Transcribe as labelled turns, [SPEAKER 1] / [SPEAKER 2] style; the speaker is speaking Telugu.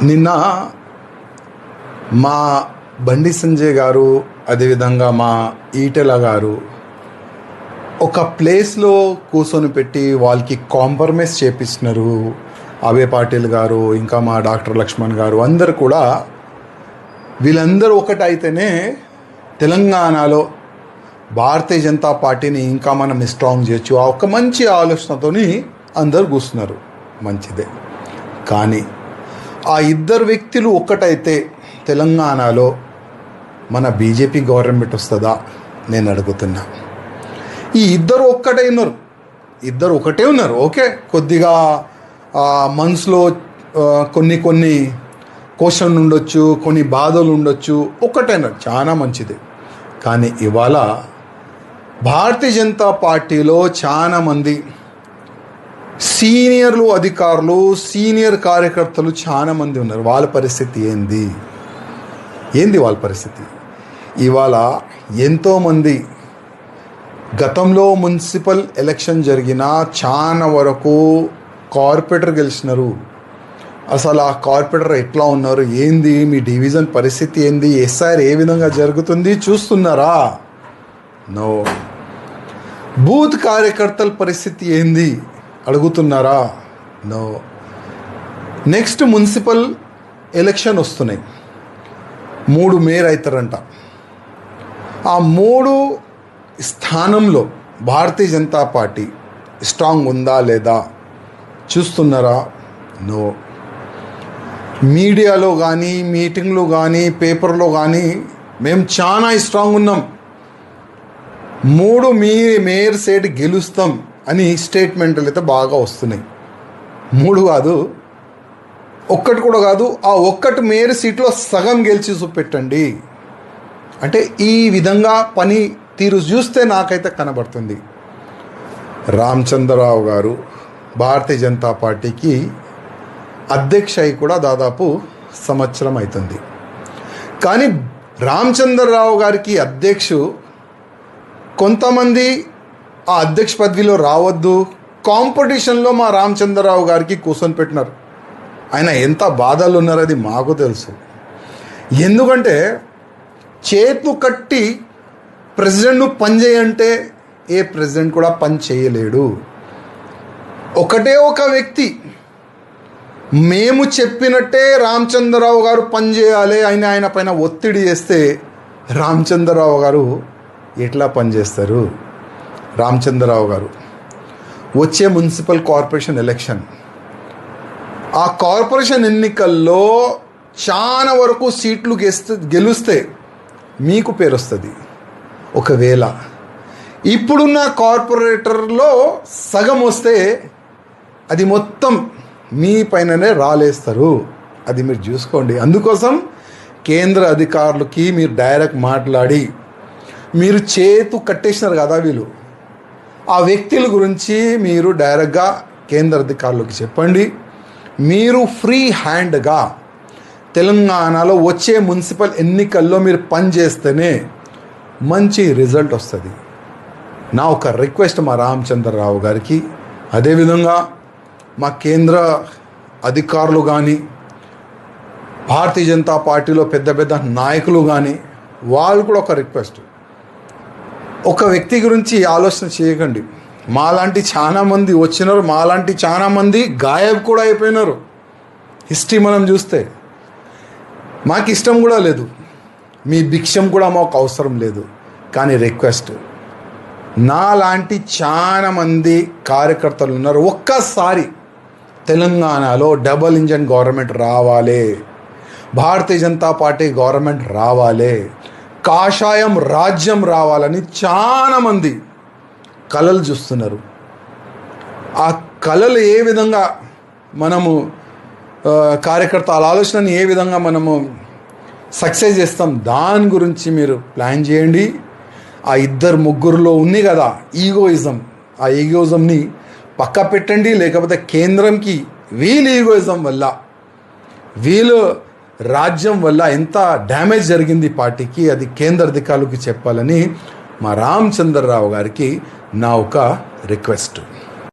[SPEAKER 1] నిన్న మా బండి సంజయ్ గారు, అదేవిధంగా మా ఈటెల గారు ఒక ప్లేస్లో కూర్చొని పెట్టి వాళ్ళకి కాంప్రమైజ్ చేపిస్తున్నారు. అభయ్ పాటిల్ గారు, ఇంకా మా డాక్టర్ లక్ష్మణ్ గారు అందరు కూడా వీళ్ళందరూ ఒకటైతేనే తెలంగాణలో భారతీయ జనతా పార్టీని ఇంకా మనం స్ట్రాంగ్ చేయొచ్చు. ఆ ఒక మంచి ఆలోచనతోని అందరు కూర్చున్నారు, మంచిదే. కానీ ఆ ఇద్దరు వ్యక్తులు ఒక్కటైతే తెలంగాణలో మన బీజేపీ గవర్నమెంట్ వస్తుందా నేను అడుగుతున్నా. ఈ ఇద్దరు ఒక్కటే ఉన్నారు, ఇద్దరు ఒకటే ఉన్నారు. ఓకే, కొద్దిగా మనసులో కొన్ని క్వశ్చన్ ఉండొచ్చు, కొన్ని బాధలు ఉండొచ్చు, ఒక్కటేనారు, చాలా మంచిది. కానీ ఇవాళ భారతీయ జనతా పార్టీలో చాలామంది సీనియర్లు, అధికారులు, సీనియర్ కార్యకర్తలు చాలామంది ఉన్నారు. వాళ్ళ పరిస్థితి ఏంది వాళ్ళ పరిస్థితి? ఇవాళ ఎంతోమంది గతంలో మున్సిపల్ ఎలక్షన్ జరిగిన చాలా వరకు కార్పొరేటర్ గెలిచినారు. అసలు ఆ కార్పొరేటర్ ఎట్లా ఉన్నారు, ఏంది మీ డివిజన్ పరిస్థితి ఏంది, ఎస్ఐఆర్ ఏ విధంగా జరుగుతుంది చూస్తున్నారా? నో. బూత్ కార్యకర్తల పరిస్థితి ఏంది అడుగుతున్నారా? నో. నెక్స్ట్ మున్సిపల్ ఎలక్షన్ వస్తున్నాయి, 3 మేయర్ అవుతారంట. ఆ 3 స్థానంలో భారతీయ జనతా పార్టీ స్ట్రాంగ్ ఉందా లేదా చూస్తున్నారా? నో. మీడియాలో కానీ, మీటింగ్లో కానీ, పేపర్లో కానీ మేము చాలా స్ట్రాంగ్ ఉన్నాం, 3 మేయర్ సీట్ గెలుస్తాం అని స్టేట్మెంట్లు అయితే బాగా వస్తున్నాయి. 3 కాదు, ఒక్కటి కూడా కాదు, ఆ ఒక్కటి మేయర్ సీట్లో సగం గెలిచి చూపెట్టండి అంటే ఈ విధంగా పని తీరు చూస్తే నాకైతే కనబడుతుంది. రామచంద్రరావు గారు భారతీయ జనతా పార్టీకి అధ్యక్ష అయి కూడా దాదాపు సంవత్సరం అవుతుంది. కానీ రామచంద్రరావు గారికి కొంతమంది ఆ అధ్యక్ష పదవిలో రావద్దు, కాంపిటీషన్లో మా రామచంద్రరావు గారికి కూర్చొని పెట్టినారు. ఆయన ఎంత బాధలు ఉన్నారో అది మాకు తెలుసు. ఎందుకంటే చేతులు కట్టి ప్రెసిడెంట్ను పని చేయంటే ఏ ప్రెసిడెంట్ కూడా పని చేయలేడు. ఒకటే ఒక వ్యక్తి మేము చెప్పినట్టే రామచంద్రరావు గారు పనిచేయాలి అని ఆయన పైన ఒత్తిడి చేస్తే రామచంద్రరావు గారు ఎట్లా పనిచేస్తారు? రామచంద్రరావు గారు వచ్చే మున్సిపల్ కార్పొరేషన్ ఎలక్షన్, ఆ కార్పొరేషన్ ఎన్నికల్లో చాలా వరకు సీట్లు గెలిస్తే మీకు పేరు వస్తుంది. ఒకవేళ ఇప్పుడున్న కార్పొరేటర్లో సగం వస్తే అది మొత్తం మీ పైననే రాలేస్తారు. అది మీరు చూసుకోండి. అందుకోసం కేంద్ర అధికారులకి మీరు డైరెక్ట్ మాట్లాడి, మీరు చేతు కట్టేసినారు కదా వీళ్ళు, ఆ వ్యక్తుల గురించి మీరు డైరెక్ట్గా కేంద్ర అధికారులకు చెప్పండి. మీరు ఫ్రీ హ్యాండ్గా తెలంగాణలో వచ్చే మున్సిపల్ ఎన్నికల్లో మీరు పనిచేస్తేనే మంచి రిజల్ట్ వస్తుంది. నా ఒక రిక్వెస్ట్ మా రామచంద్రరావు గారికి, అదేవిధంగా మా కేంద్ర అధికారులు కానీ, భారతీయ జనతా పార్టీలో పెద్ద నాయకులు కానీ, వాళ్ళు కూడా ఒక రిక్వెస్ట్, ఒక వ్యక్తి గురించి ఆలోచన చేయకండి. మాలాంటి చాలామంది వచ్చినారు, మాలాంటి చాలామంది గాయబ్ కూడా అయిపోయినారు. హిస్టరీ మనం చూస్తే మాకు ఇష్టం కూడా లేదు, మీ భిక్షం కూడా మాకు అవసరం లేదు. కానీ రిక్వెస్ట్, నాలాంటి చాలామంది కార్యకర్తలు ఉన్నారు, ఒక్కసారి తెలంగాణలో డబుల్ ఇంజన్ గవర్నమెంట్ రావాలి, భారతీయ జనతా పార్టీ గవర్నమెంట్ రావాలి, కాషాయం రాజ్యం రావాలని చాలామంది కలలు చూస్తున్నారు. ఆ కలలు ఏ విధంగా మనము కార్యకర్తల ఆలోచనని ఏ విధంగా మనము సక్సెస్ చేస్తాం, దాని గురించి మీరు ప్లాన్ చేయండి. ఆ 2-3లో ఉంది కదా ఈగోయిజం, ఆ ఈగోయిజంని పక్క పెట్టండి. లేకపోతే కేంద్రంకి వీళ్ళ ఈగోయిజం వల్ల, వీళ్ళు రాజ్యం వల్ల ఎంత డ్యామేజ్ జరిగింది పార్టీకి, అది కేంద్ర అధికారులకు చెప్పాలని మా రామచంద్రరావు గారికి నా ఒక రిక్వెస్ట్.